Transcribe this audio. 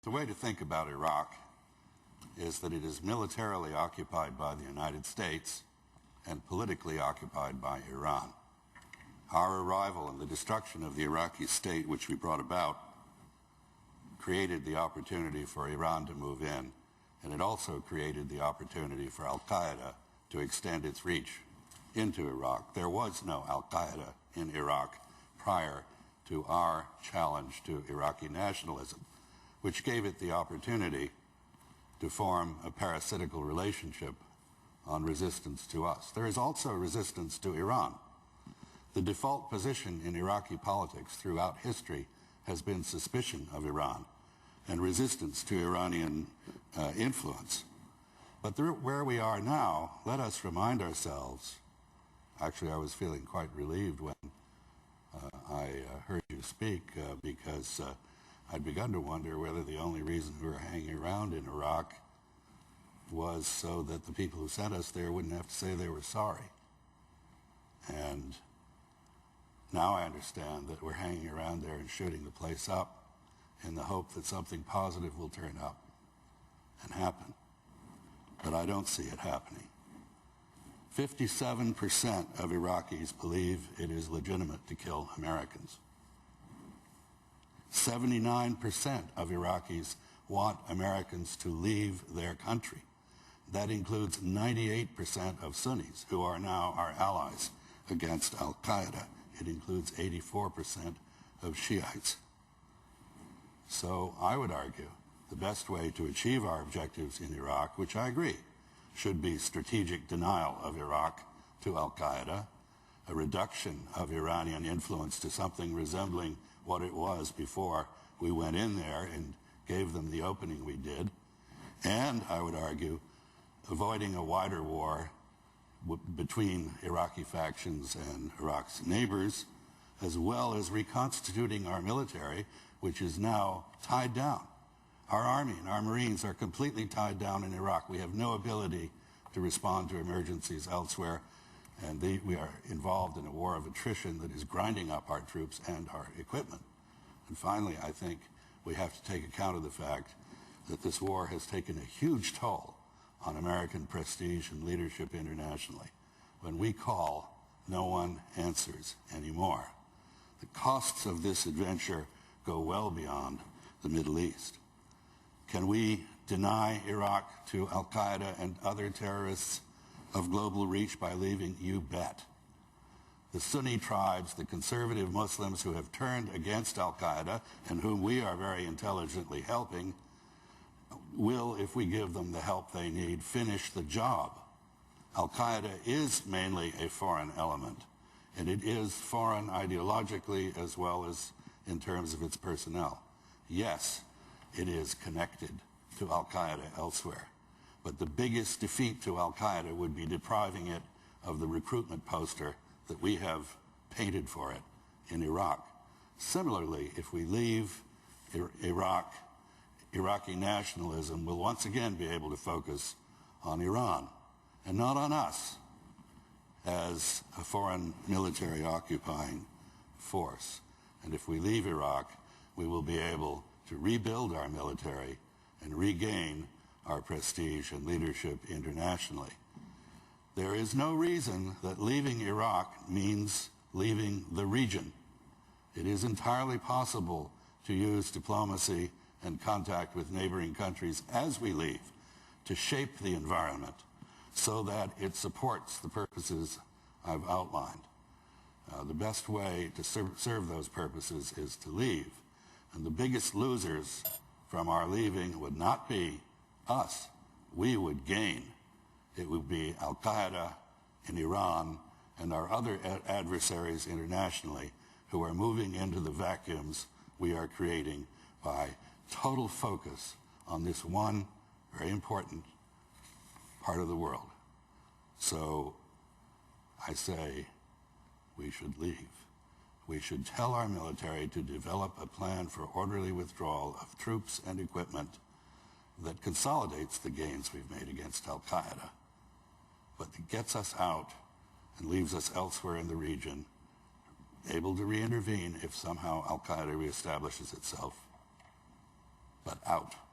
The way to think about Iraq is that it is militarily occupied by the United States and politically occupied by Iran. Our arrival and the destruction of the Iraqi state, which we brought about, created the opportunity for Iran to move in, and it also created the opportunity for Al-Qaeda to extend its reach into Iraq. There was no Al-Qaeda in Iraq prior to our challenge to Iraqi nationalism, which gave it the opportunity to form a parasitical relationship on resistance to us. There is also resistance to Iran. The default position in Iraqi politics throughout history has been suspicion of Iran and resistance to Iranian influence. But where we are now, let us remind ourselves, actually I was feeling quite relieved when I heard you speak because I'd begun to wonder whether the only reason we were hanging around in Iraq was so that the people who sent us there wouldn't have to say they were sorry. And now I understand that we're hanging around there and shooting the place up in the hope that something positive will turn up and happen. But I don't see it happening. 57% of Iraqis believe it is legitimate to kill Americans. 79% of Iraqis want Americans to leave their country. That includes 98% of Sunnis, who are now our allies against Al-Qaeda. It includes 84% of Shiites. So I would argue the best way to achieve our objectives in Iraq, which I agree, should be strategic denial of Iraq to Al-Qaeda, a reduction of Iranian influence to something resembling what it was before we went in there and gave them the opening we did, and I would argue avoiding a wider war between Iraqi factions and Iraq's neighbors, as well as reconstituting our military, which is now tied down. Our Army and our Marines are completely tied down in Iraq. We have no ability to respond to emergencies elsewhere, and we are involved in a war of attrition that is grinding up our troops and our equipment. And finally, I think we have to take account of the fact that this war has taken a huge toll on American prestige and leadership internationally. When we call, no one answers anymore. The costs of this adventure go well beyond the Middle East. Can we deny Iraq to Al-Qaeda and other terrorists of global reach by leaving? You bet. The Sunni tribes, the conservative Muslims who have turned against Al-Qaeda and whom we are very intelligently helping, will, if we give them the help they need, finish the job. Al-Qaeda is mainly a foreign element, and it is foreign ideologically as well as in terms of its personnel. Yes, it is connected to Al-Qaeda elsewhere, but the biggest defeat to Al-Qaeda would be depriving it of the recruitment poster that we have painted for it in Iraq. Similarly, if we leave Iraq, Iraqi nationalism will once again be able to focus on Iran and not on us as a foreign military occupying force. And if we leave Iraq, we will be able to rebuild our military and regain our prestige and leadership internationally. There is no reason that leaving Iraq means leaving the region. It is entirely possible to use diplomacy and contact with neighboring countries as we leave to shape the environment so that it supports the purposes I've outlined. The best way to serve those purposes is to leave. And the biggest losers from our leaving would not be us. We would gain. It would be Al-Qaeda in Iran and our other adversaries internationally who are moving into the vacuums we are creating by total focus on this one very important part of the world. So I say we should leave. We should tell our military to develop a plan for orderly withdrawal of troops and equipment that consolidates the gains we've made against Al-Qaeda, but that gets us out and leaves us elsewhere in the region, able to re-intervene if somehow Al-Qaeda reestablishes itself but out.